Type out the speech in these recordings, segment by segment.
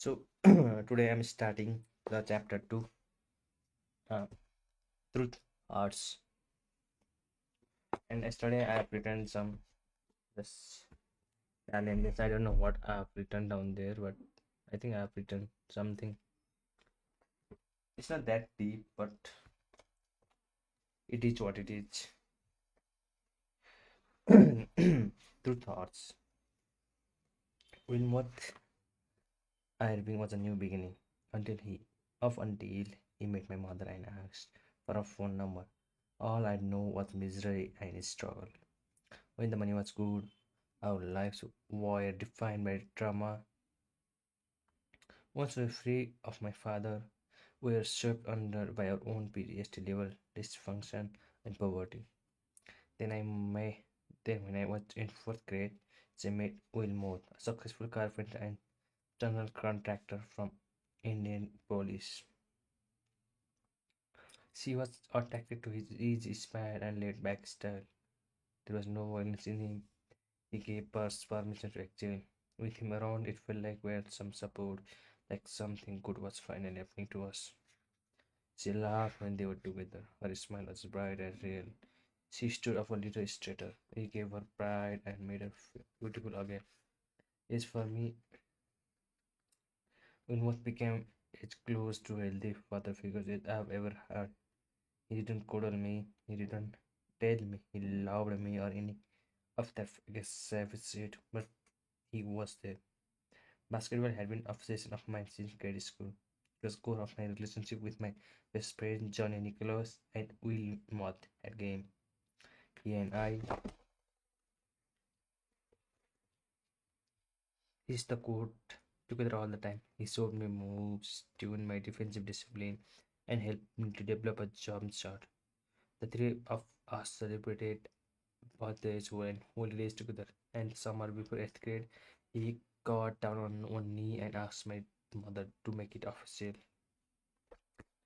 So today I'm starting the chapter 2, uh, Truth Arts. And yesterday I have written some this challenges. I don't know what I have written down there, but I think I have written something. It's not that deep, but it is what it is. Truth Arts. Wilmot Irving was a new beginning until he met my mother and asked for a phone number. All I know was misery and struggle. When the money was good, our lives were defined by drama. Once we were free of my father, we were swept under by our own PTSD level, dysfunction, and poverty. Then I may then when I was in fourth grade, I met Wilmot, a successful carpenter and tunnel contractor from Indian police. She was attracted to his easy smile and laid back style. There was no violence in him. He gave us permission to exchange. With him around, it felt like we had some support, like something good was finally happening to us. She laughed when they were together. Her smile was bright and real. She stood up a little straighter. He gave her pride and made her feel beautiful again. As for me, Unmut became as close to healthy father figure as I've ever had. He didn't coddle me. He didn't tell me he loved me or any of that savage shit, but he was there. Basketball had been an obsession of mine since grade school. It was core of my relationship with my best friend Johnny Nicholas and Will Moth at game. He and I used the court together all the time. He showed me moves, tuned my defensive discipline, and helped me to develop a jump shot. The three of us celebrated birthdays and holidays together. And summer before 8th grade, he got down on one knee and asked my mother to make it official.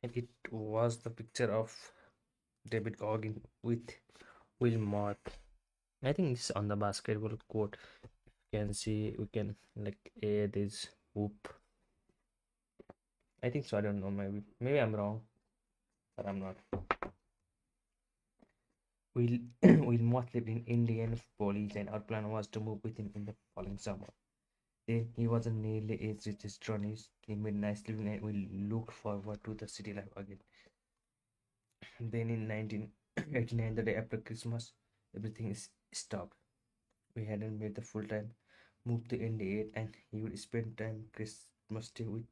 And it was the picture of David Goggin with Will Moth. I think it's on the basketball court. You can see we can like add this hoop. I think so. I don't know. Maybe I'm wrong, but I'm not. Will Will Moth lived in Indianapolis, and our plan was to move with him in the following summer. Then he wasn't nearly as rich as Johnny. He made nice living, and we looked forward to the city life again. Then in 1989, the day after Christmas, everything is stopped. We hadn't made the full time move to India yet, and he would spend time Christmas Day with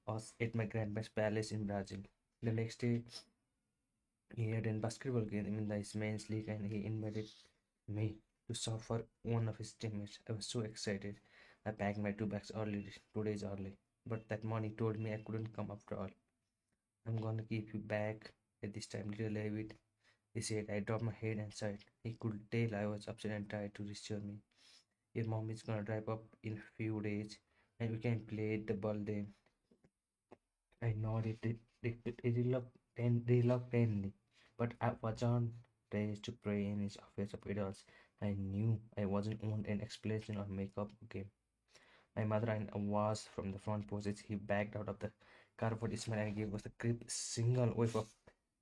us at my grandma's palace in Brazil. The next day, he had a basketball game in the men's league, and he invited me to serve for one of his teammates. I was so excited. I packed my two bags early, 2 days early, but that morning told me I couldn't come after all. I'm gonna keep you back at this time, little David. He said. I dropped my head and sighed. He could tell I was upset and tried to reassure me. Your mom is gonna drive up in a few days and we can play the ball then. I nodded reluctantly, but I wasn't raised to pray in his affairs of adults. I knew I wasn't on an explanation or makeup game. My mother and was from the front porch as he backed out of the car, but Ismail and gave us a crisp single whiff of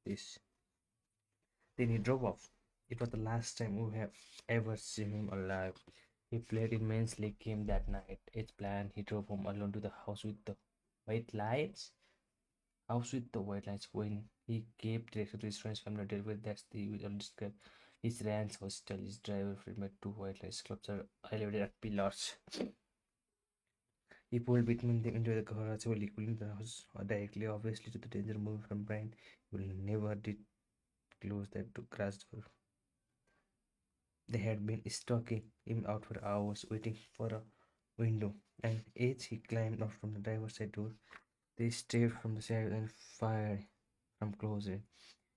this. Then he drove off. It was the last time we have ever seen him alive. He played in men's league game that night. As planned, he drove home alone to the house with the white lights. House with the white lights. When he gave direction to his friend's family delivery, that's the we all described. His ranch hostel, his driver friend met two white lights clubs are elevated at pillars. He pulled between them into the garage while equaling the house directly, obviously to the danger moving from Brian. He will never did close that garage door. They had been stalking him out for hours, waiting for a window, and as he climbed out from the driver's side door, they stared from the side and fired from closer.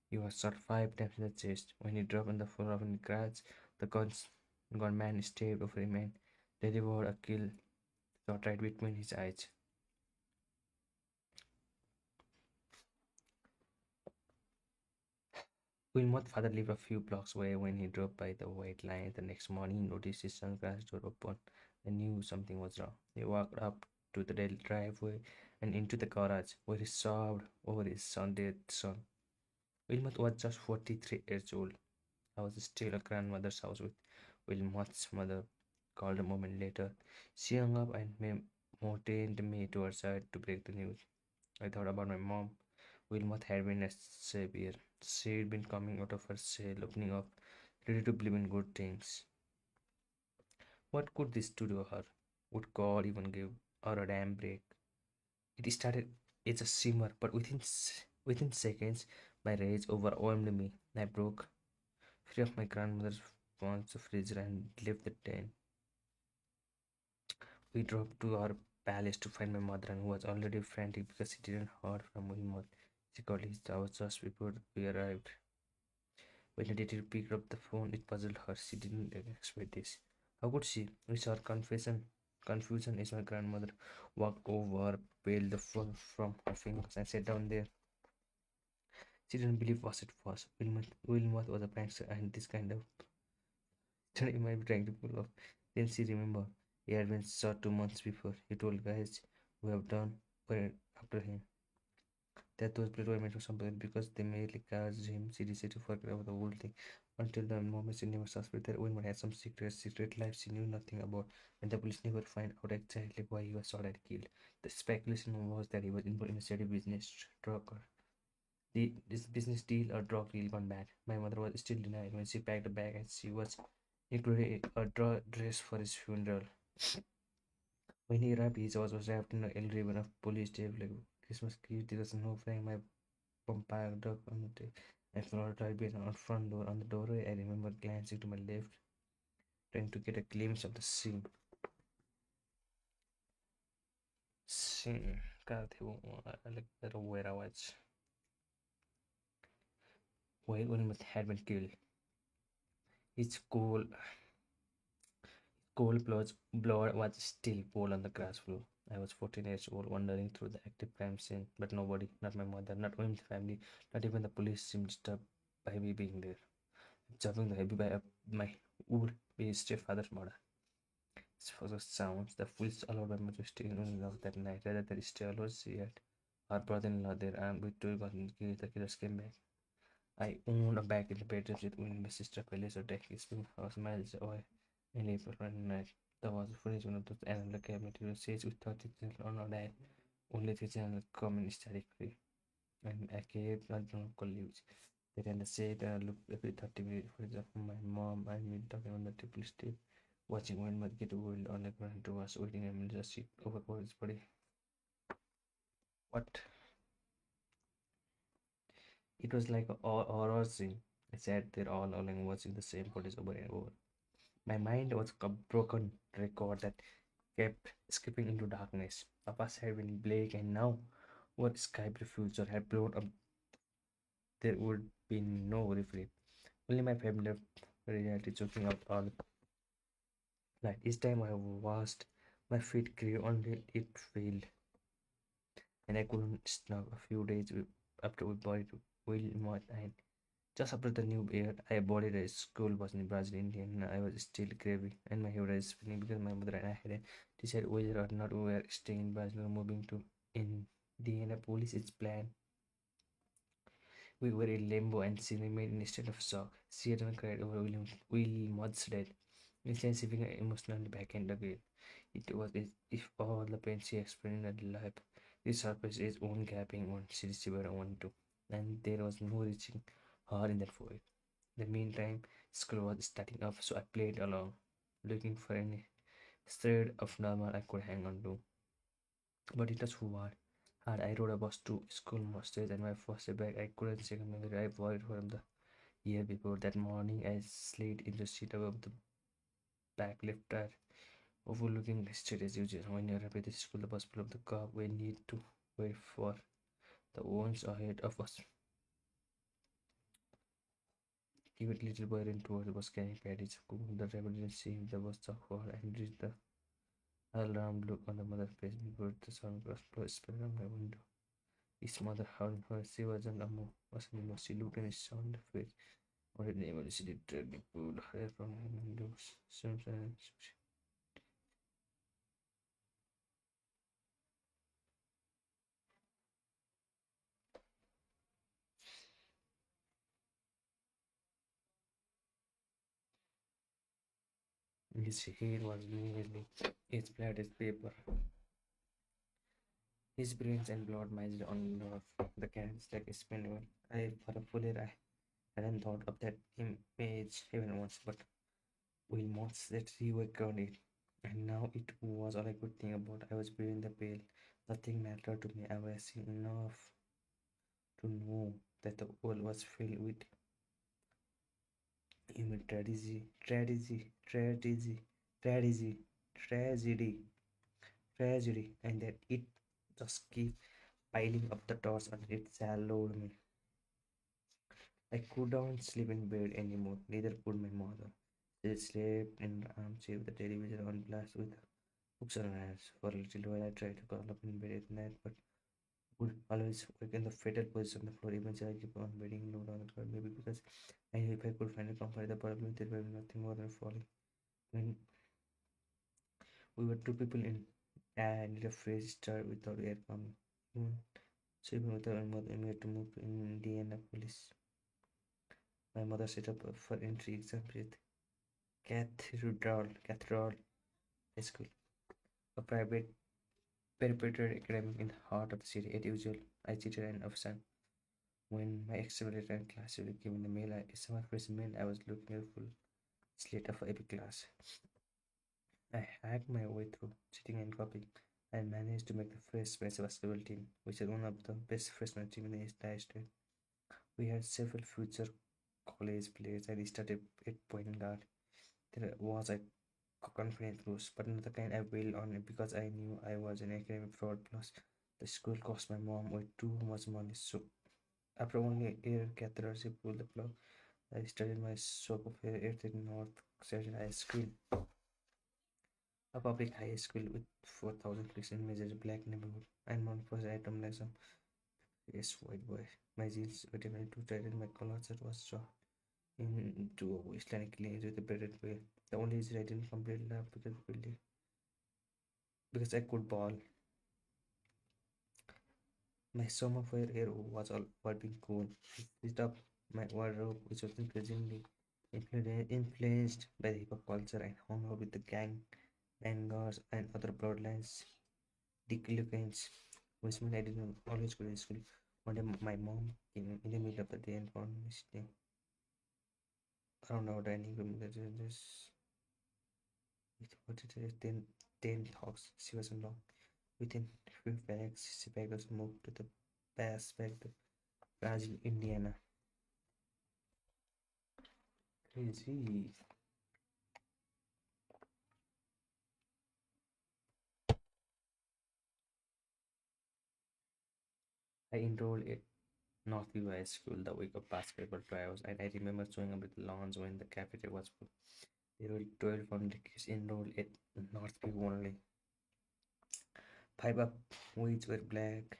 He was shot 5 times in the chest. When he dropped on the floor of the garage, the gunman stared over him and delivered a kill shot right between his eyes. Wilmot's father lived a few blocks away. When he drove by the white line the next morning, he noticed his son's garage door open and knew something was wrong. He walked up to the driveway and into the garage, where he sobbed over his dead son. Wilmot was just 43 years old. I was still at grandmother's house with Wilmot's mother. Called a moment later. She hung up and motioned me to her side to break the news. I thought about my mom. Wilmot had been a savior. She'd been coming out of her cell, opening up, ready to believe in good things. What could this do to her? Would God even give her a damn break? It started as a simmer, but within seconds, my rage overwhelmed me. I broke free of my grandmother's once the fridge and left the den. We drove to our palace to find my mother, and who was already frantic because she didn't heard from Wilmot. She called his house just before we arrived. When the detective picked up the phone, it puzzled her. She didn't expect this. How could she? We saw her confusion as my grandmother walked over, peeled the phone from her fingers, and sat down there. She didn't believe what it was. Wilmot was a prankster, and this kind of he might be trying to pull off. Then she remembered he had been shot 2 months before. He told guys who have done were after him. That those blood were meant for something because they merely caused him. She decided to forget about the whole thing until the moment she never suspected that Wilmot had some secret life she knew nothing about, and the police never find out exactly why he was shot and killed. The speculation was that he was involved in a shady business, drug or this business deal or drug deal gone bad. My mother was still denying when she packed a bag and she was including a dress for his funeral. When he arrived, his house was wrapped in a yellow ribbon of police tape like Christmas gift. There was no flying my vampire dog on the tape. I followed right behind on front door on the doorway. I remember glancing to my left, trying to get a glimpse of the scene. Scene. God, I like that where I was. While Wilmot had been killed. His cold blood was still poured on the grass floor. I was 14 years old, wandering through the active crime scene, but nobody, not my mother, not Wilm's family, not even the police seemed disturbed by me being there. Observing the heavy by my would be stepfather's murder. For the sounds, the fools allowed by Majesty in love that night, rather than stay alone, she had her brother-in-law there, and we two got engaged, the killers came back. I owned a back in the bedroom with my sister Felicia deck is was miles away in April one night. That was footage one of those analog material says with 30 channel on a dial. Only 3 channel common statically. And I gave not colleagues. They then said look every 30 minutes for example my mom and me talking on the triple step. Watching when mother get old on the ground to us waiting and just sit over his body. What? It was like a horror scene. I sat there all alone watching the same footage over and over. My mind was a broken record that kept skipping into darkness. The past had been bleak, and now, what sky blue future had blown up, there would be no reprieve. Only my family left reality choking out all night. Each time I watched, my feet grew until it failed, and I couldn't snap. A few days after we buried Wilmot, and just after the new year, I boarded a school bus in Brazil, India, and I was still grieving, and my hair was spinning because my mother and I had decided whether or not we were staying in Brazil or moving to Indianapolis. Its plan. We were in limbo, and she remained in a state of shock. She had cried over Wilmot's death, intensifying her emotionally back and again. It was as if all the pain she experienced in her life resurfaced its own gaping when she received one too, and there was no reaching her in that void. In the meantime, school was starting up, so I played along, looking for any thread of normal I could hang on to. But it was too hard. I rode a bus to school most days, and my first day back, I couldn't shake my memory I worried from the year before. That morning, I slid in the seat above the back left tire, overlooking the street as usual. When you arrive at the school, the bus pulled up the car. We need to wait for the ones ahead of us. Even little boy ran towards the bus carrying patties. The driver didn't see him. The bus stopped for and reached the alarm look on the mother's face before the sound was spread on my window. His mother held her. She wasn't a wasn't anymore. She looked and saw the face. What a name she literally pulled her from the windows. His hair was nearly as black as paper. His brains and blood matched on the canvas like a spinner. For a full year, I hadn't thought of that image even once, but will months that he worked on it. And now it was all I could think about. I was behind the pale. Nothing mattered to me. I was seen enough to know that the world was filled with human tragedy, tragedy, tragedy, and that it just keep piling up the doors and it swallowed me. I couldn't sleep in bed anymore, neither could my mother. She slept in the armchair with the television on blast with books on her hands. For a little while I tried to curl up in bed at night, but would always wake in the fetal position on the floor. Eventually I kept on bedding low on the floor, maybe because I knew if I could find a comfort, the problem there would be nothing more than falling. When we were two people in and need a fresh start without air coming. Even so even without my mother, we had to move to Indianapolis. My mother set up for entry exams with Cathedral High School, a private preparatory academy in the heart of the city. As usual, I cheated and absent. When my accelerator and class were given the mail, summer freshman, I was looking at a full slate of epic class. I hacked my way through, sitting and copying, and managed to make the first men's basketball team, which is one of the best freshman team in the entire state. We had several future college players, and he started at point guard. There was a confidence boost, but not the kind I bailed on it because I knew I was an academic fraud. Plus, the school cost my mom way too much money. So, after only a year, Catherine, she pulled the plug. I studied my soap opera at North Station High School, a public high school with 4,000 kids in major black neighborhood. And one first item lesson. Yes, white boy. My jeans were definitely too tight and my collar shirt was so into a waistline clean with a bearded way. The only reason I didn't complete lab because I could ball. My summer hair was all but being cool. I stitched up my wardrobe, which was increasingly influenced by the hip hop culture, and hung out with the gang bangers and other bloodlines delinquents, which meant I didn't always go to school. One day, my mom came in the middle of the day and found me sitting around our dining room. This with what it is, ten talks. She was alone. Within few bags, she packed us moved to the pass back to Brazil, Indiana. Crazy. I enrolled at Northview High School the week of basketball tryouts, and I remember showing up with lawns when the cafeteria was full. There were 12 kids enrolled at Northview only. Five of which were black,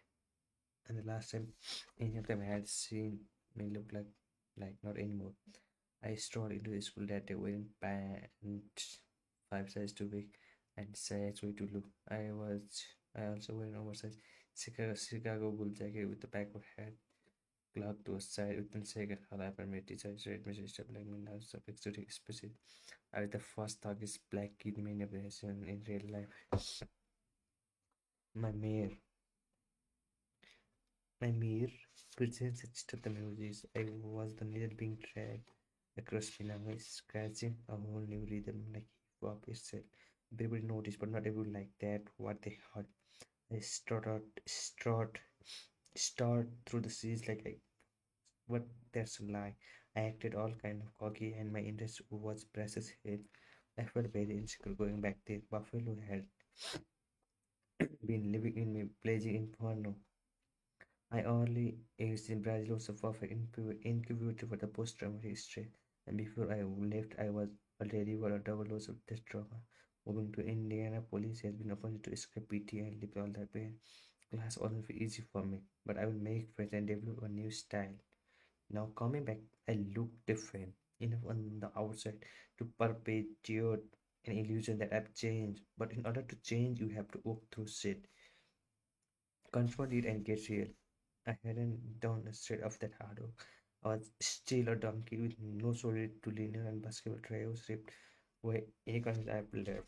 and the last time any of them had seen me look like not anymore. I strolled into the school that day wearing pants 5 size too big and CH.2 too low. I also wear an oversized Chicago Bull jacket with the backward hat clogged to a side with the second half and my teacher read message like me now subject to explicit. I was the first thug is black kid manipulation in real life. My mayor My mere presence disturbed the melodies. I was the needle being dragged across Pinamay, scratching a whole new rhythm like hip hop itself. Everybody noticed, but not everyone like that. What they heard. I strode through the seas like I. But that's a lie. I acted all kind of cocky, and my interest was precious head. I felt very insecure going back there. Buffalo had been living in me, pledging inferno. My early years in Brazil was a perfect incubator for the post-traumatic history, and before I left, I was already for a double dose of this trauma. Moving to Indianapolis has been a opportunity to escape PT and live all that pain. Class wasn't easy for me, but I will make friends and develop a new style. Now coming back, I look different enough on the outside to perpetuate an illusion that I've changed. But in order to change, you have to walk through shit, confront it, and get real. I hadn't done a straight off that hard work. I was still a donkey with no solid to linear and basketball tryouts ripped. where Akon is I left.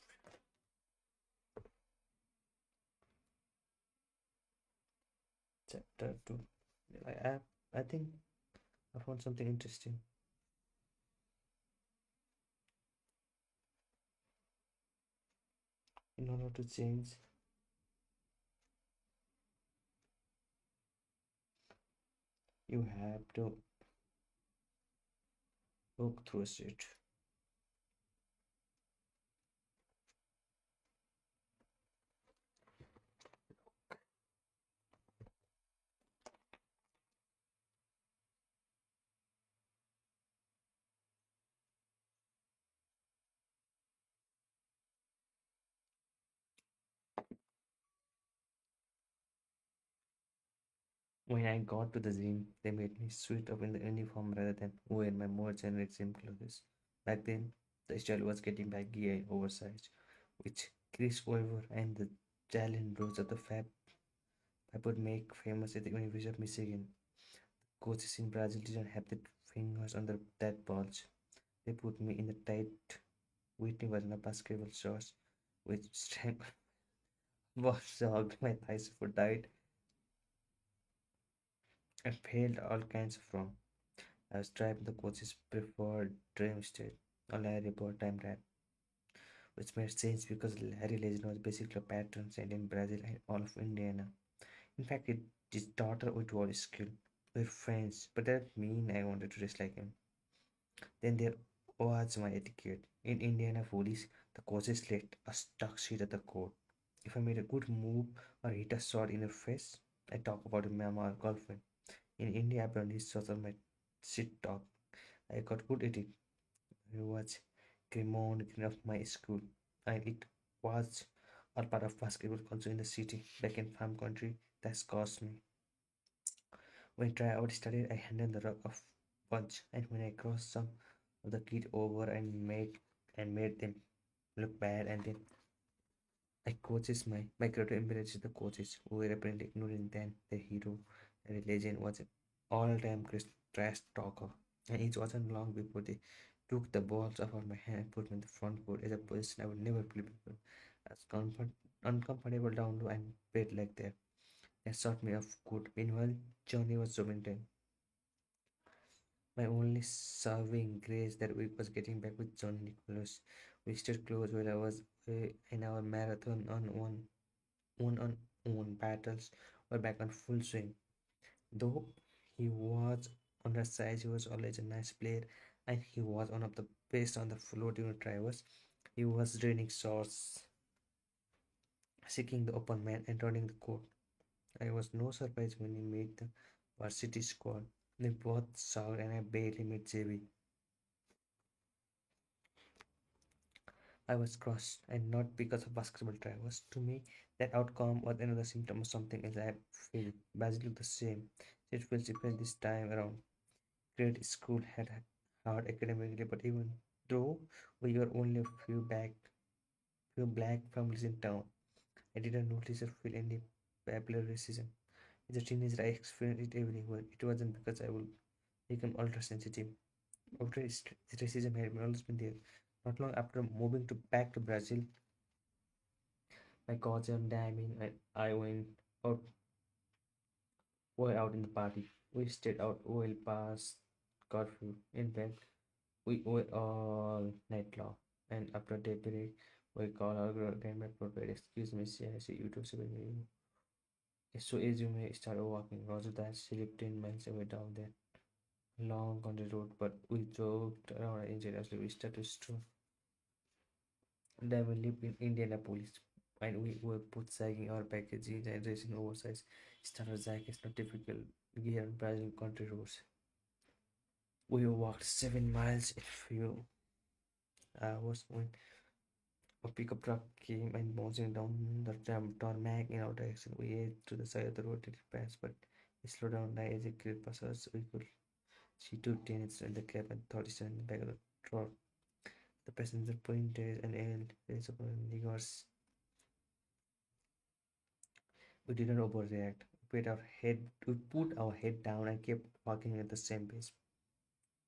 Chapter 2. I think I found something interesting. In order to change, you have to walk through it. When I got to the gym, they made me suit up in the uniform rather than wear my more generic gym clothes. Back then, the style was getting baggy and oversized, which Chris Weaver and the Jalen Rose of the Fab would make famous at the University of Michigan. Coaches in Brazil didn't have the fingers on that bulge. They put me in the tight Whitney Vanilla basketball shorts, which strength was hugged my thighs for diet and failed all kinds of wrong. I was driving the coach's preferred dream state, a Larry Bird time rap, which made sense because Larry Legend was basically a patron saint in Brazil and all of Indiana. In fact, his daughter with all his skill. We're friends, but that mean I wanted to dress like him. Then there was my etiquette. In Indiana police, the coaches let us talk shit at the court. If I made a good move or hit a shot in your face, I talk about your mama or girlfriend. In India, apparently, social my shit talk. I got good at it. I was Cremon Green of my school, and it was all part of basketball culture in the city. Back in farm country, that's cost me. When tryout started, I handled the ruck of punch, and when I crossed some of the kid over and made them look bad, and then I coaches my creator embarrasses the coaches who were apparently ignoring then the hero, the legend was an all-time trash talker, and it wasn't long before they took the balls off of my hand and put me in the front court as a position I would never play before. I was uncomfortable down low and bed like that. They shot me off good. Meanwhile, Johnny was dominant. My only saving grace that week was getting back with John Nicholas. We stayed close while I was in our marathon on one battles were back on full swing. Though he was undersized, he was always a nice player and he was one of the best on the floor during tryouts. He was draining shots, seeking the open man and running the court. I was no surprise when he made the varsity squad. They both sucked and I barely made JV. I was crushed, and not because of basketball tryouts. To me, that outcome was another symptom of something else I feel. Basically the same. It feels different this time around. Great school had hard academically, but even though we were only a few black families in town, I didn't notice or feel any popular racism. As a teenager, I experienced it everywhere. It wasn't because I would become ultra sensitive. After the racism had always been there. Not long after moving to back to Brazil, my cousin Damien and I out were out in the party. We stayed out well past curfew. In fact, we were all night long. And after daybreak, we call our grandma prepared. Excuse me, see, I see you two seven you. So as you may start walking, Roger that she lived 10 miles away down there. Long country road, but we joked around and enjoyed as we started to stroll. Then we lived in Indianapolis, and we were both sagging our packages and racing oversized starter jackets, not typical gear on Brazilian country roads. We walked 7 miles in few hours when a pickup truck came and bouncing down the tarmac in our direction. We ate to the side of the road till it passed, but we slowed down as it cleared past us. We could see two teenagers in the cab and 30 in the back of the truck. The passenger pointed and yelled, "Raise up niggers." We didn't overreact. We put our head down and kept walking at the same pace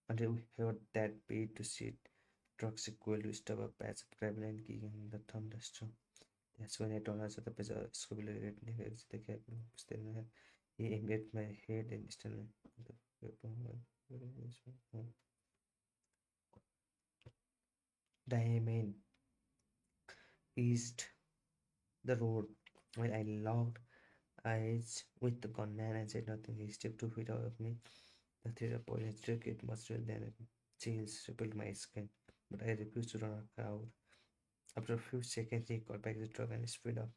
until we heard that beat to shit. Trucks equal to stop a patch of gravel and kicking the thunderstorm. That's when I turned out the pizza scribbler exit the cab. Still, he aimed at my head and still diamond east the road. When I locked eyes with the gunman and said nothing, he stepped 2 feet out of me. The threat of violence struck it much than chills rippled my skin. But I refused to run a crowd. After a few seconds, he got back the truck and sped up.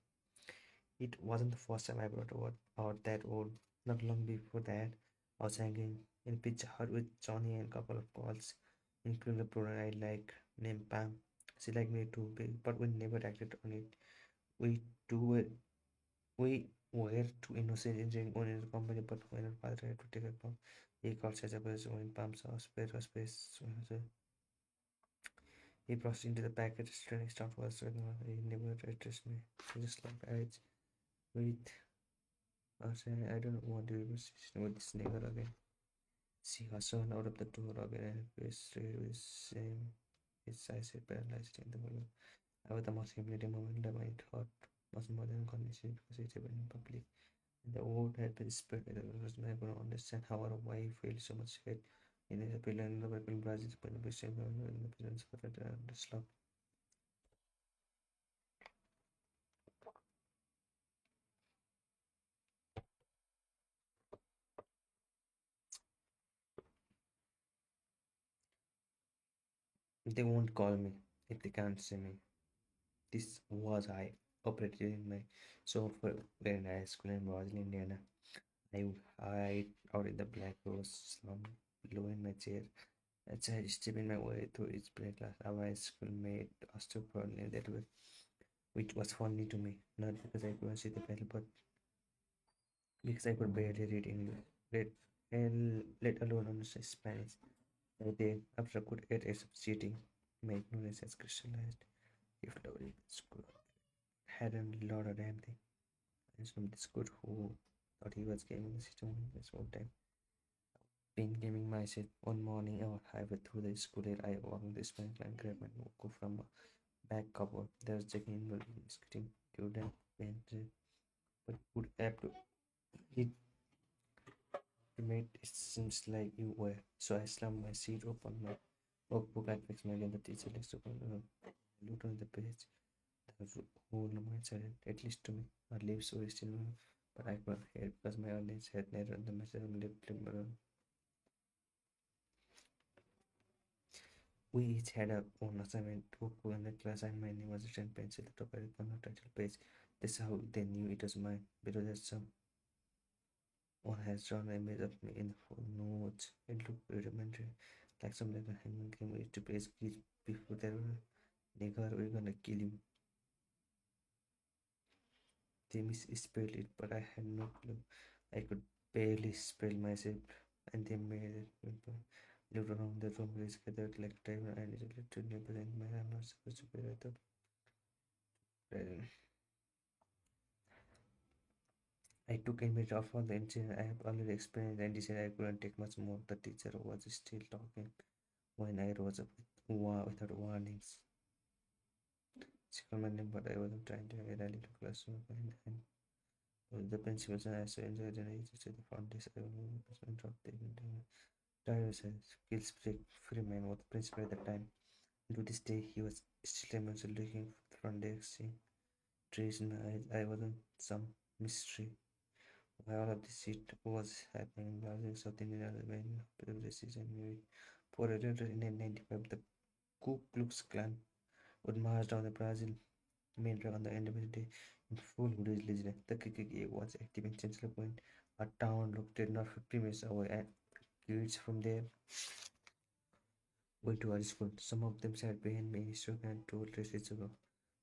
It wasn't the first time I brought out that old. Not long before that, I was hanging in Pizza Hut with Johnny and a couple of calls, including a brunette I like named Pam. She liked me too, but we never acted on it. We two were we were too innocent in doing owning the company, but when our father had to take a call, he called such a person in Pam's house, where was space. So he brushed into the packet, restaurant, stopped was he never addressed me. He just like eyes with I don't want to be associated with this neighbor again. She hustled out of the door again and face with same his eyes had paralyzed in the balloon. I was the most humiliating moment of my thought was more than convincing because it happened in public. And the word had been spread by the was never understand how or why he felt so much hate in the appeal and the people in Brazil when the Christian in the presence of the slum. They won't call me if they can't see me. This was I operated in my software in high school in Brazil, Indiana. I would hide out in the black rose slum below in my chair. I tried stepping my way through its black glass. Our high school made us to probably that way, which was funny to me. Not because I couldn't see the battle, but because I could barely read English, read, and let alone understand Spanish. That day, after a good 8 years of cheating, my ignorance has crystallized. If nobody school hadn't learned a damn thing, and some this good who thought he was gaming the system this whole time. Been gaming myself one morning I was highway through the school area. I walked this bank and grabbed my notebook from a back cupboard. There was checking in the screen, good and but good app to it made it seems like you were. So I slammed my seat open my notebook. I fixed my again the teacher next to looked on the page. The whole mind silent, at least to me. My lips were still moving, but I couldn't hear because my audience had narrowed the message on lip limber. We each had our own assignment book in the class, and my name was written in pencil at the top of the title page. This is how they knew it was mine. Below that, someone has drawn an image of me in the full notes. It looked rudimentary, like something the hangman came with to place kids before they were nigger, we're gonna kill you. They misspelled it, but I had no clue. I could barely spell myself, and they made it. Lived around the room, we gathered like a table, and it led to neighbors, and my I'm not supposed to be right up. I took advantage of all the incident I have already experienced and decided I couldn't take much more. The teacher was still talking when I rose up without warnings. She called my name, but I wasn't trying to. I rallied to classroom and the principal and I so enjoyed and I just said the front desk. I was dropped the Tyrus skills free man was the principal at the time. To this day, he was still looking for the front desk, seeing trees in my eyes. I wasn't some mystery. While all of this shit was happening, I was in South India when the season maybe for a in 1995, the Ku Klux Klan would march down the Brazil main road on the Independence Day in full hoodies legend. The KKK was active in Chancellor Point, a town located not 50 minutes away, and kids from there went to our school. Some of them sat behind me in stroke and told races ago.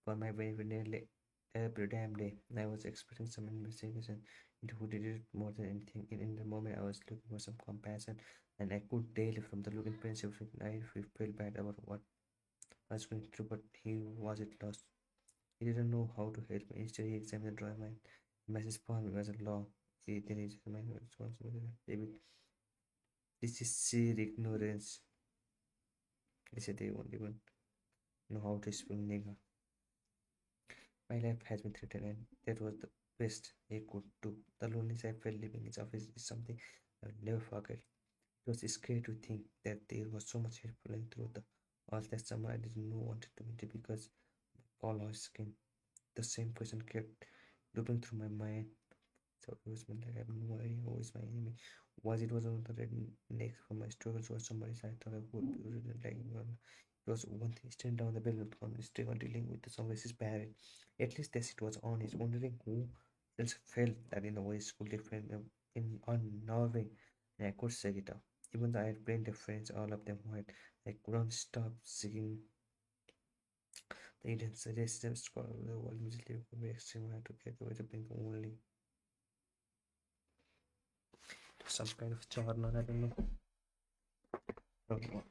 For my benefit nearly every damn day. I was expressing some investigation into who did it more than anything. In the moment, I was looking for some compassion, and I could tell from the look in principal, I felt bad about what I was going through, but he wasn't lost. He didn't know how to help me. Instead, he examined the drawing. My message for me was a law. Then he examined my responsibility. David, this is sheer ignorance. They said they won't even know how to spell nigga. My life has been threatened, and that was the best he could do. The loneliness I felt leaving his office is something I'll never forget. It was scary to think that there was so much hate flowing through the all that summer. I didn't know wanted to meet because of color skin. The same question kept looping through my mind. So it was like I have no idea who is my enemy. Was it was on the red next for my struggles or somebody I thought I would be written like it was one thing stand down the bell on still dealing with some racist parent. At least this it was honest, wondering who else felt that in the way school different in on Norway and I could say it up. Even though I had plenty of friends, all of them white, I couldn't stop seeing the intense racism scholar the world immediately very extreme. I had to get away to being only some kind of charm, I don't know. Okay.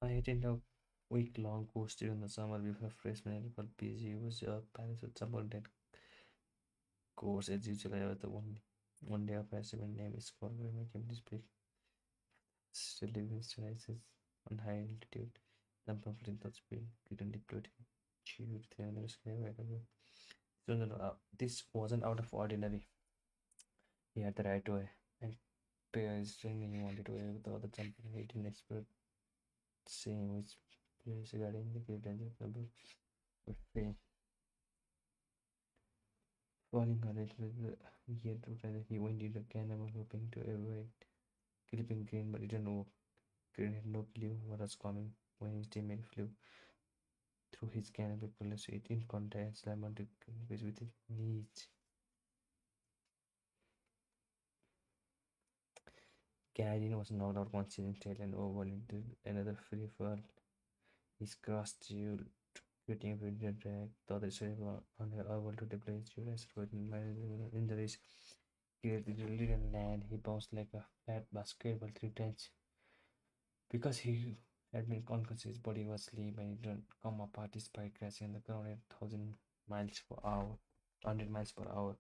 I attended a week-long course during the summer before freshman year. Got busy. It was Paris with someone that course as usual. I was the one day of assignment name is called where my company speak. Still living stresses on high altitude. Some confident thoughts being didn't deploy. Chewed 300 square whatever. So no, no, this wasn't out of ordinary. He had the right way and pair his training he wanted to wear with all the jumping. He didn't expect seeing which place regarding the great danger of the but falling a little yet rather he went into the cannibal hoping to avoid clipping green but it didn't work. Green had no clue what was coming when his teammate flew through his canopy close to it in contact, slammed onto Green's with his knees. Gavin was knocked out coincidentally and over into another free fall. His crossed you creating a video drag. The other side was unable to deploy his US with minor injuries. He didn't land. He bounced like a fat basketball 3 times. Because he had been unconscious, his body was asleep and it didn't come apart despite crashing on the ground at 100 miles per hour.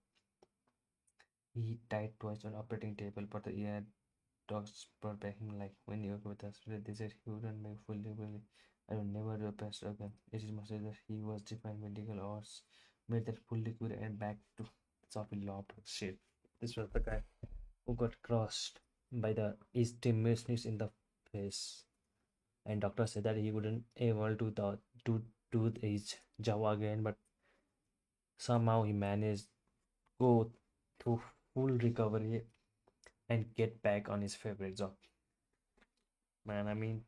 He died twice on operating table, but the air dogs brought back him like when you were with us. They said he wouldn't make fully willing. I will never do a best again. It is must that he was defined medical odds, made that fully cure and back to choppy lobbed shit. This was the guy who got crossed by the his teammates in the face. And doctor said that he wouldn't able to do his job again, but somehow he managed go through full recovery and get back on his favorite job. Man, I mean,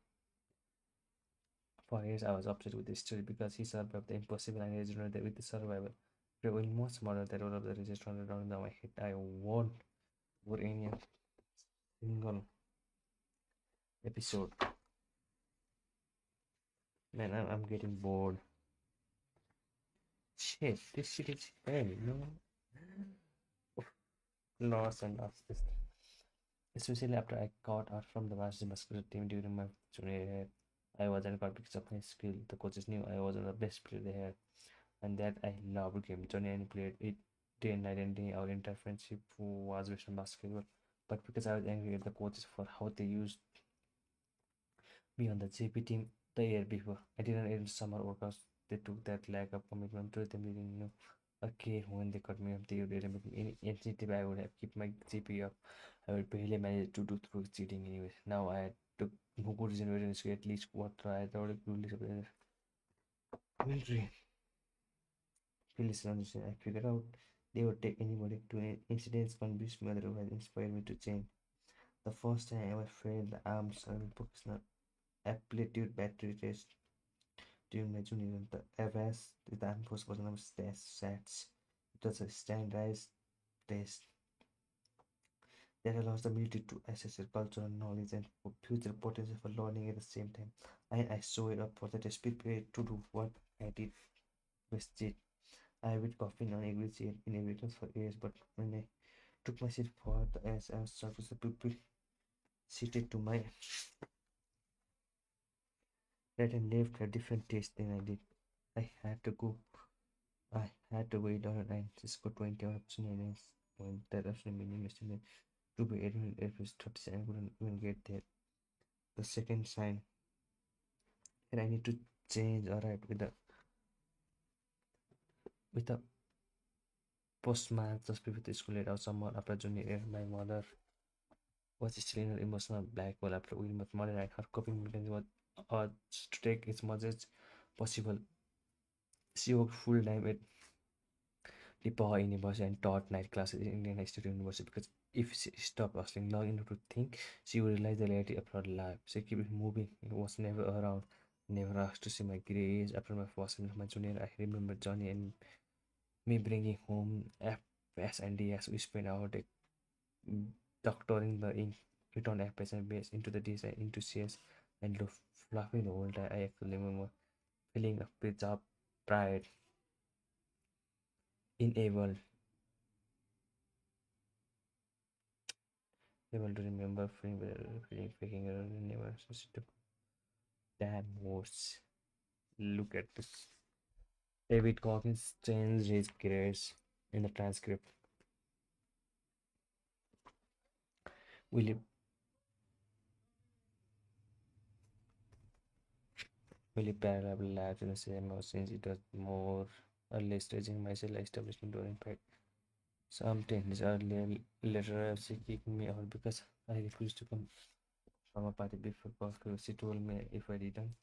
for years I was obsessed with this story because he survived the impossible and regenerated with the survival. The almost murder that all of the resist running around in my head. I won't for any single episode. Man, I'm getting bored. Shit, this shit is hell, no? Lost and lost this. Especially after I got out from the Varsity basketball team during my junior year. I wasn't got because of my skill. The coaches knew I wasn't the best player they had, and that I loved game. Johnny and played it day and night and day. Our interfriendship was based on basketball, but because I was angry at the coaches for how they used me on the JP team the year before. I didn't end summer workouts. They took that lack of commitment to them didn't know okay when they cut me off they didn't make any incentive I would have keep my GP up. I would barely manage to do through cheating anyways. Now I had to go to generation at least what I thought it would military. I figured out they would take anybody to an incidents convinced me otherwise inspired me to change. The first time I ever failed the arms serving professional aptitude battery test during my junior year. The AVAS, the Armed Force was number SATs. It was a standardized test that allows the military to assess your cultural knowledge and future potential for learning at the same time. And I showed up for the test prepared to do what I did was cheat. I have been coughing on every chair in every class for years, but when I took my seat for the as I was surface the people seated to my right and left had different taste than I did. I had to go I had to wait on and just go 20 hours in when that option meaning yesterday to be 800 was 30 I couldn't even get there. The second sign and I need to change alright with the postmark just before the school let out someone after junior year. My mother was still in her emotional black hole after we met mother and her coping mechanism was to take as much as possible. She worked full time at DePaul University and taught night classes in Indian State University because if she stopped hustling long enough to think, she would realize the reality of her life. She kept moving. It was never around. Never asked to see my grades. After my first semester of my junior, I remember Johnny and me bringing home FS and DS. We spent our day doctoring the ink, it on FS and base into the design, into CS, and laughing the whole time. I actually remember feeling a bit of pride in able to remember feeling faking around in never to damn words. Look at this. David Coggins changed his grades in the transcript. Willie Willie parallel labs in the same house since it was more early staging myself establishment door impact. Some tennis earlier later she kicked me out because I refused to come from a party before curfew. She told me if I didn't,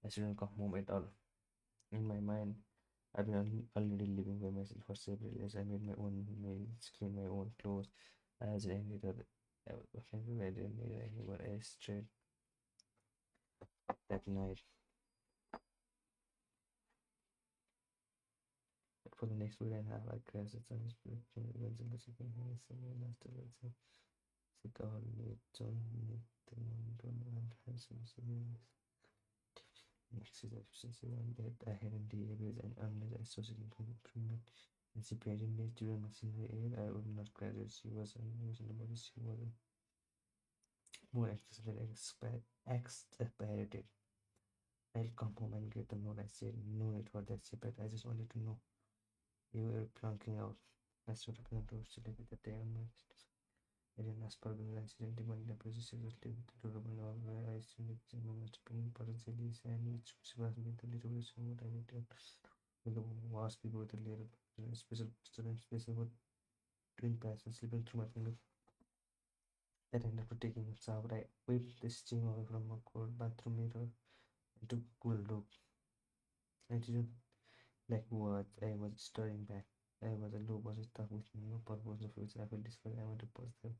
I shouldn't come home at all. In my mind, I've been already living by myself for several years. I made my own meals, cleaned my own clothes. I was angry that I didn't need anyone else straight. that night. For the next week and a half, I crashed at some events in the second hand. Someone last events. Sit all late, John, and handsome. Next is efficiency one that I had in the areas and unless I saw significant improvement in CPI days during my senior year, I would not graduate. She was unreasonable. She was more exasperated. I'll come home and get the note. I said, no need for that, but I just wanted to know you were plunking out. I stood up in the door, still with the day on my wrist. I didn't ask for the incident, demanding the process seriously with the durable novel where I still lived in my master being potentially sandwich, which was me the little bit what I need to with the vast people with a little special student space about twin paths and slipping through my fingers. That ended up taking a shower. I whipped the steam away from my cold bathroom mirror and took a cool look. I didn't like what I was staring back. I was a low was stuck with no purpose of which I felt discouraged. I want to pause them.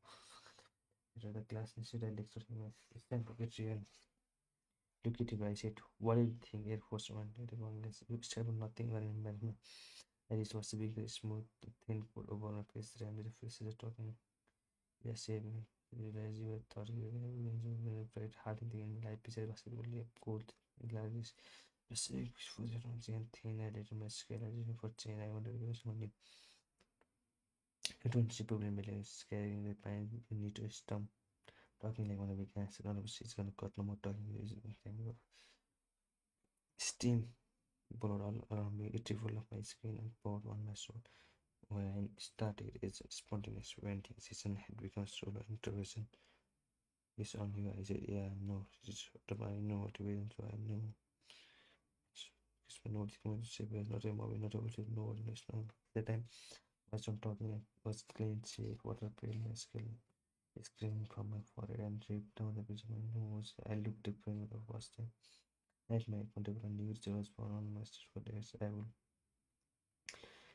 After the class instead I lectured him. It's time to get real. Look at it, I said, what do you think Air Force One did one less? You step on nothing but embarrassment. I just was a big smooth thin coat over my face. I the faces talking. Yeah, save me. You realize you were thought you were bright heart in the end life beside basketball cold glasses. Just for the and thin I did my scale. I didn't for chain. I wanted to use money. It won't see problem with scaring the pain. You need to stump talking like one of the guys. None of us is gonna cut no more talking. Steam poured all around me. It full of my skin and poured on my soul. When I started its spontaneous venting season had become solo introversion. Yes, on you. I said, yeah, no, it's what I know what to do, so I know. It's not going to say, but not a movie, not able to know what it is now. That time, I was talking, I was clean shave, water pale, my skin is screaming from my forehead and dripped down the bridge of my nose. I looked different for the first time. I had my accountable and news was born on my sister for days. I will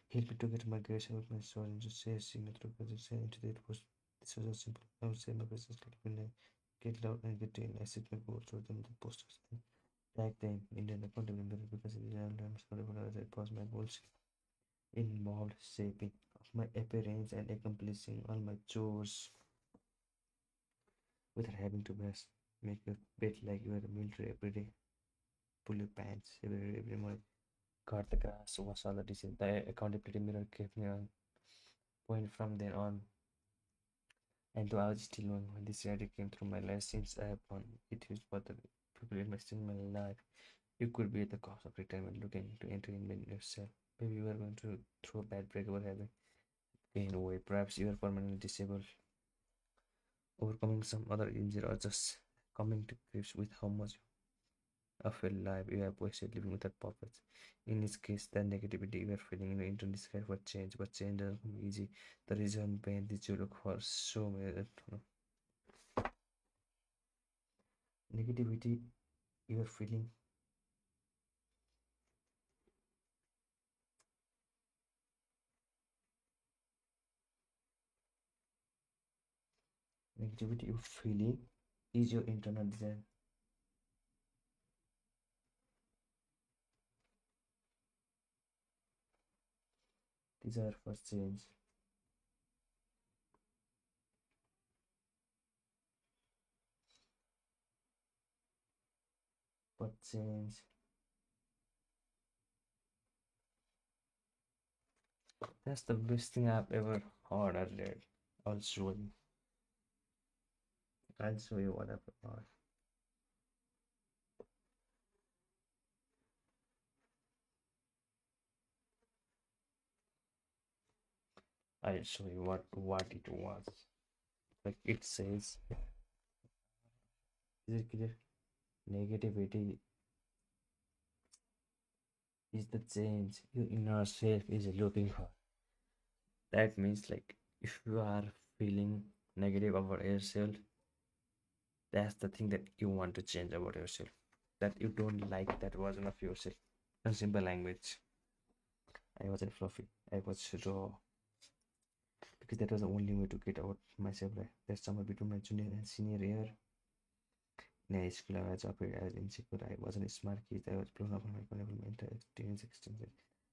help me to get my grades out my story and just say signature projects and into it was this was so simple. I would say my business like when I get loud and get in, I set my goals through them the posters and tag them in an accountable mirror because it is I'm accountable as I pass my goals involved shaping of my appearance and accomplishing all my chores without having to mess make your bed like you are a military every day. Pull your pants every morning. Cut the grass, wash all the dishes. The accountability mirror kept me on point from then on. And though I was still knowing when this reality came through my life since I have won it is for the people investing in my life. You could be at the cost of retirement looking to entertainment yourself. Maybe you are going to throw a bad break over having gain away. Perhaps you are permanently disabled, overcoming some other injury, or just coming to grips with how much of your life you have wasted living without purpose. In this case, the negativity you are feeling in into desire for change, but change doesn't come easy. The reason behind this you look for so many negativity you are feeling. Negativity you feeling is your internal desire. Desire for change. But change. That's the best thing I've ever heard or read. I'll show you. I'll show you what I've heard. I'll show you what it was. Like it says, is it clear? Negativity is the change your inner self is looking for. That means like if you are feeling negative about yourself, that's the thing that you want to change about yourself. That you don't like that version of yourself. In simple language, I wasn't fluffy. I was raw because that was the only way to get out myself. Right, that's somewhere between my junior and senior year. In high school, I was operated as insecure. I wasn't a smart kid. I was blown up on my wonderful mental experience extended.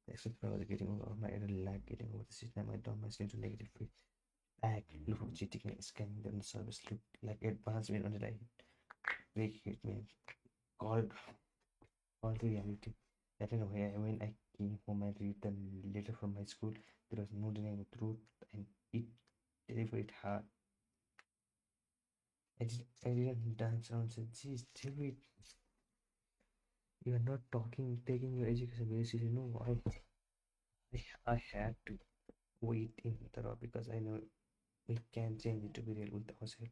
The extent I was getting over my inner lack, getting over the system, I turned my skin to negative feedback. Look for cheating and scanning the service looked like advancement until I break hit me. Called called to reality. That in a way, when I came home and read the letter from my school, there was no denying the truth, and it delivered hard. I didn't dance around and said, geez, David, you are not taking your education very seriously. No, I had to wait in the raw because I know we can change it to be real with ourselves.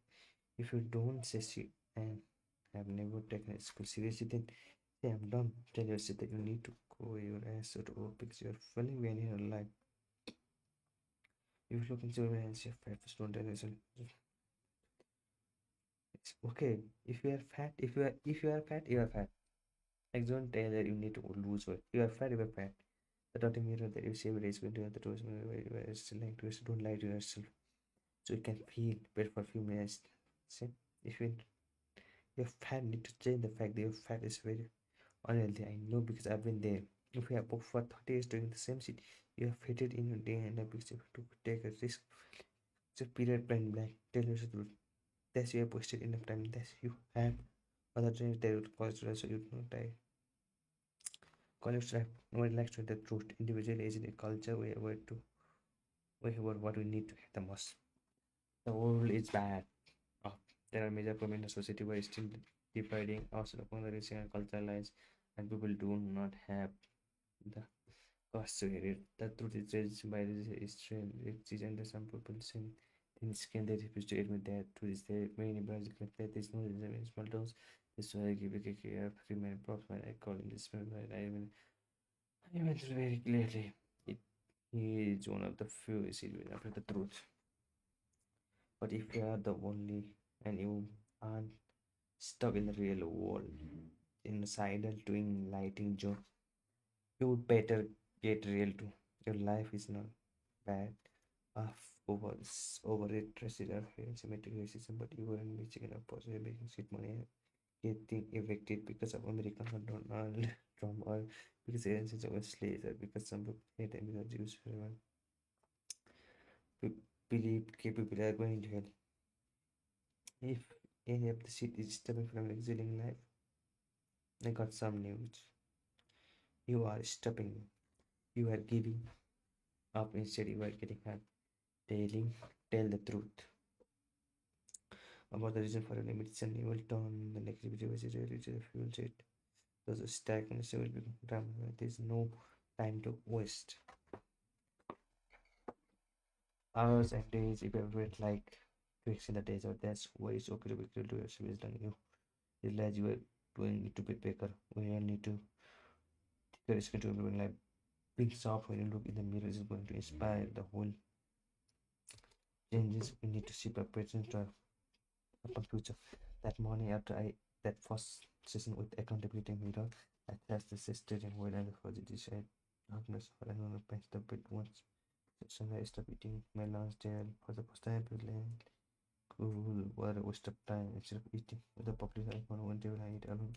If you don't say shit and have never taken a school seriously, then say I'm done. Tell yourself that you need to grow your ass out of work because you're falling behind in your life. If you look into your hands, you're fat, just don't tell yourself. It's okay. If you are fat, you are fat. Like don't tell that you need to lose weight. You are fat, you are fat. The doesn't mirror that you say is going to have the truth where it's still like to yourself. Don't lie to yourself. So you can feel better for a few minutes. See, if you're fat, need to change the fact that your fat is very unhealthy. I know because I've been there. If you have worked for 30 years doing the same shit, you have fitted in your day and night because you have to take a risk. It's a period plan blank. Tell yourself the truth. That's you have wasted enough time. That's you have other dreams that would cause you so you don't die. College life. Nobody likes to hear the truth. Individual is in a culture where what we need to hear the most. The world is bad. Oh, there are major problems in the society where still dividing us upon the racial and cultural lines, and people do not have the cost to hear it. The truth is raised by this history, and some people saying things can they refuse to admit that truth is there. Many biological faith is no reason in small towns. This is why I give a care free many props when I call him this man, but I mentioned very clearly. It is one of the few is after the truth. But if you are the only and you aren't stuck in the real world, inside a doing lighting job, you would better get real too. Your life is not bad off over it, trusted or symmetric racism, but you weren't reaching enough positive making shit money and getting evicted because of American or Donald Trump or because aliens is over slaves or because some people hate them because Jews believed gay people are going to hell. If any of the shit is stemming from exiling life, I got some news. You are stopping. You are giving up instead. You are getting hurt. Telling, tell the truth about the reason for your limitation. You will turn the negativity which is really to the fuel jet. Those stagnation will become drama. There is no time to waste. Hours and days evaporate like twigs in the desert. That's why it's okay to be cruel to yourself. As long you realize you are doing it to be better. We all need to take a risk to improving life. Being soft when you look in the mirror is going to inspire the whole changes. We need to shift our presence to our future. That morning after that first session with accountability mirror, I trust the sister and when I for the decide darkness or I want to patch the bit once. Session I stop eating my lunch there for the first time to learn cool were a waste of time instead of eating with the popular icon one table I eat alone.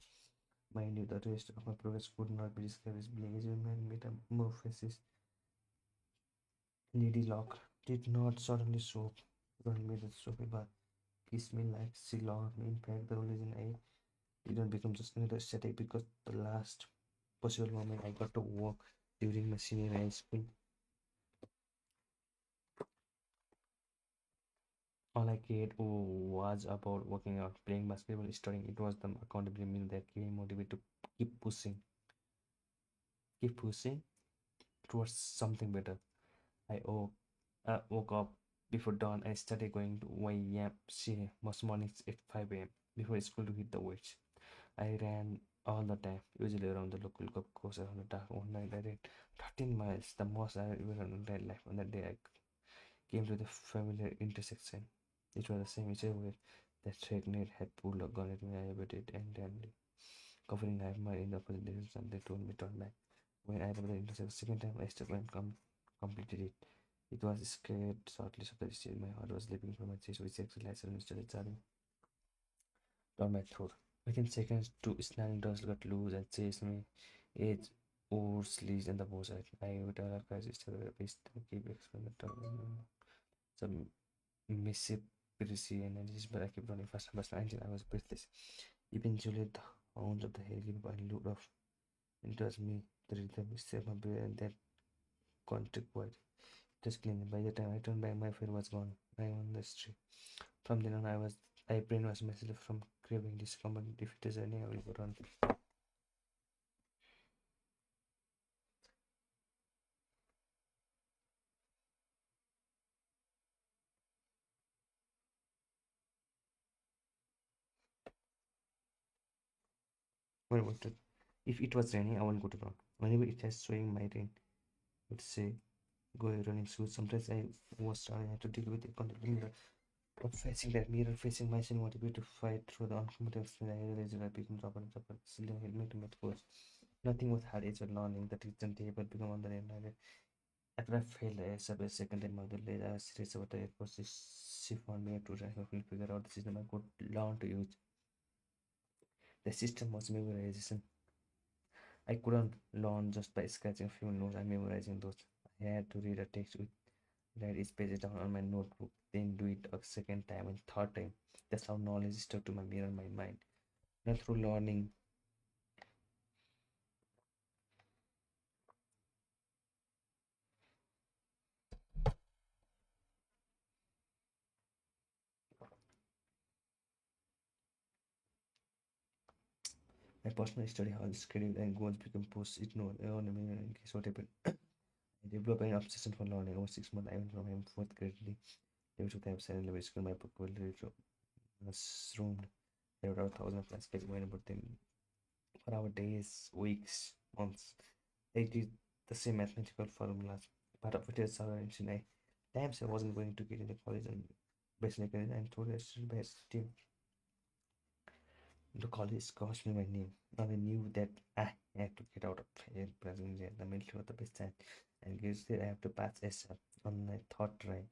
Mind you, the rest of my progress could not be described as being as human metamorphosis. Lady Locke did not suddenly show up. Don't make the soapy bath kiss me like Ceylon. In fact, the only reason I didn't become just another static because the last possible moment I got to work during my senior high school. All I cared was about working out, playing basketball, studying. It was the accountability meal that gave me motivated to keep pushing towards something better. I woke up before dawn and started going to YMCA most mornings at 5 a.m. before school to hit the weights. I ran all the time, usually around the local golf course around the dark. One night I ran 13 miles, the most I ever run in my life. On that day, I came to the familiar intersection. It was the same issue where the tracknet had pulled a gun at me. I waited and randomly covering half mile in the opposite direction. They told me to turn back. When I arrived at the intersection second time, I stepped and completed it. It was scared shortly after the my heart was leaping from my chest with sexual license and started charging down my throat. Within seconds, two sliding doors got loose and chased me. Age or sleeves in the boss. I would have crisis to the best to keep experimental. Some missive and energies, but I kept running faster and faster until I was breathless. Eventually, the hounds of the hill gave up and looked off. It was me, the rhythm, saved my breath, and that contact wide. Just clean. By the time I turned back, my fear was gone. I won the street. From then on, I brainwashed myself from craving discomfort. If it is any, I will go on. What about it? If it was raining, I won't go to run. Whenever it has showing my rain, it would say go running shoes. Sometimes I was starting, I had to deal with it on the mirror. But facing that mirror, facing myself, motivated to fight through the uncomfortable experience, I realized that I became tougher and tougher. Still, helmet to my course. Nothing was hard as well learning. The teaching table become on the end. After I failed a second time of the day, I was serious about the airport. She found me to try to figure out the system I could learn to use. The system was memorization. I couldn't learn just by scratching a few notes and memorizing those. I had to read a text with write each page down on my notebook, then do it a second time and third time. That's how knowledge stuck to my mirror my mind. Not through learning. My personal study hall schedule and goals become post it note on me in case what happened. I developed an obsession for learning. Over 6 months I went from my fourth grade level to type silent level school. My book will read was roomed. There were 1,000 plus pages when about them for our days, weeks, months. I did the same mathematical formulas. Part of it is our ancient. I times I wasn't going to get into college and basically and told us to best team. The college cost me my name. Now I knew that I had to get out of here, present the military was the best time. And guess that I have to pass SL on my third try.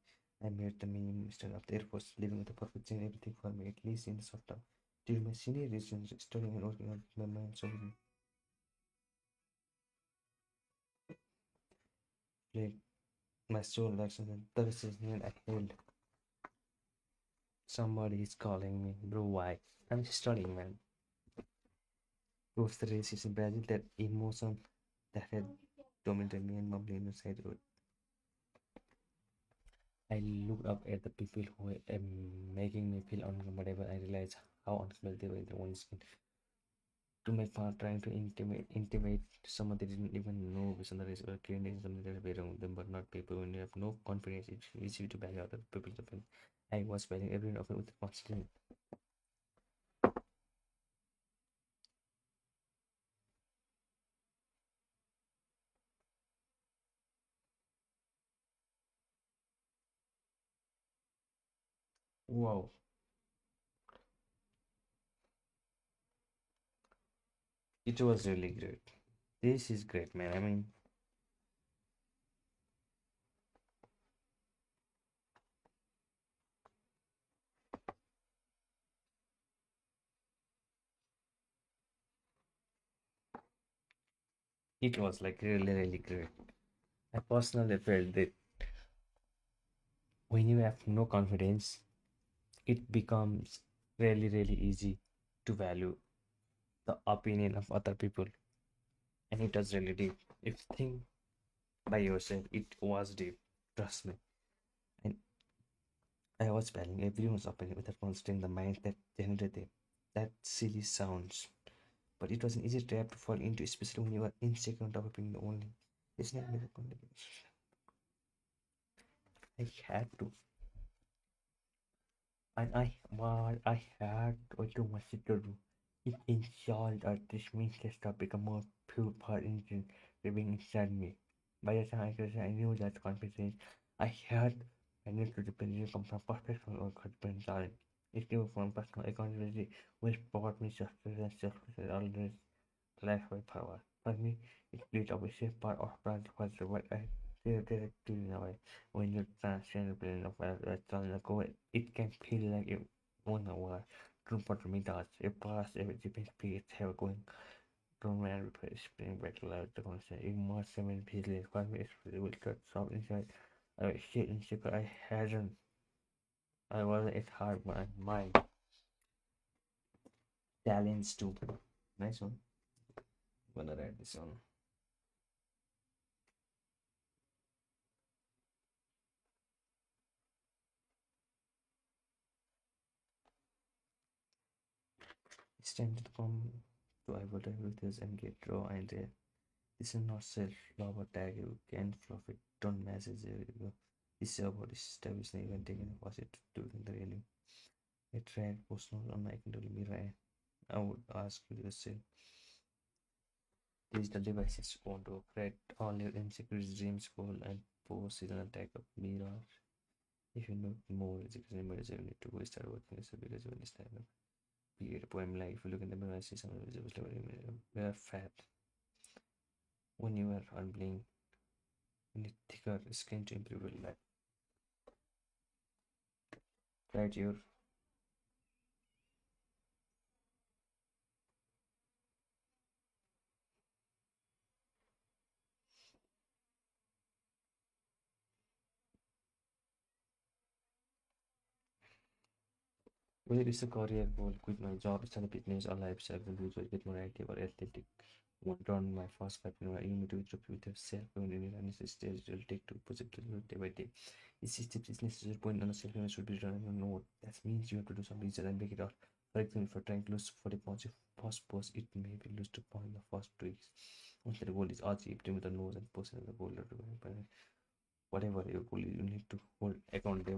I made the minimum stand of the Air Force, living with the perfect and everything for me, at least in the short term. During my senior years, studying and working on my mind, so like my soul actions and the decision I held. Somebody is calling me, bro. Why? I'm studying, man. Towards the racism in Brazil, that emotion that had dominated me and mumbling inside the road. I looked up at the people who were making me feel uncomfortable. I realized how uncomfortable they were in their own skin. To my part, trying to intimate someone they didn't even know based on the race or creating something that is around them, but not people. When you have no confidence, it's easy to value other people's opinion. I was valuing everyone of it with constant. Wow, it was really great. This is great, man. I mean, it was like really, really great. I personally felt that when you have no confidence, it becomes really, really easy to value the opinion of other people, and it was really deep. If you think by yourself, it was deep. Trust me. And I was valuing everyone's opinion without considering the mind that generated them. That silly sounds, but it was an easy trap to fall into, especially when you are insecure of being the only. It's not me. I had to. And I had way too much to do. It installed a dismissive topic, a more pure part engine living inside me. By the time I knew that confidence I had, I knew to depend come from professional or confidence talent. It came from personal accountability, which brought me success and self-respect always life by power. For me, it played a shape part of brand was what I created in a way. When you transcend the plane of a challenge go, it can feel like you won a war. comportamientos e paz e de have going Roman spring back loud the concept immerse in peace quite will cut some inside shit insecure I wasn't it hard my talents too. Nice one. Gonna write this on. It's time to come to with and get raw and this is not self-love attack. You can fluff it. Don't message you. This is about establishing even taking a positive during the railing. A tried personal on I can tell me right. I would ask you yourself. Digital devices want to create all your insecurities, dreams, goal, and pose is an attack of mirror. If you know more insecurities, you need to start working yourself because you understand them. Period. Poem like if you look in the mirror, I see someone visible. We are fat when you are unblinking. You need thicker skin to improve your life. Right, your whether it's a career goal, quit my job, start a business or lifestyle, individual, get more active or athletic. Want to run my first 5 minutes. You need to with yourself when you run this stage, it will take to positive day by day. It's just it's necessary point on a self image should be done on a note. That means you have to do some research and make it out. For example, if you're trying to lose 40 pounds, if first post it may be lose 2 pounds in the first 2 weeks. Once the goal is achieved, with the nose and post the goal, whatever your goal is, you need to hold accountable.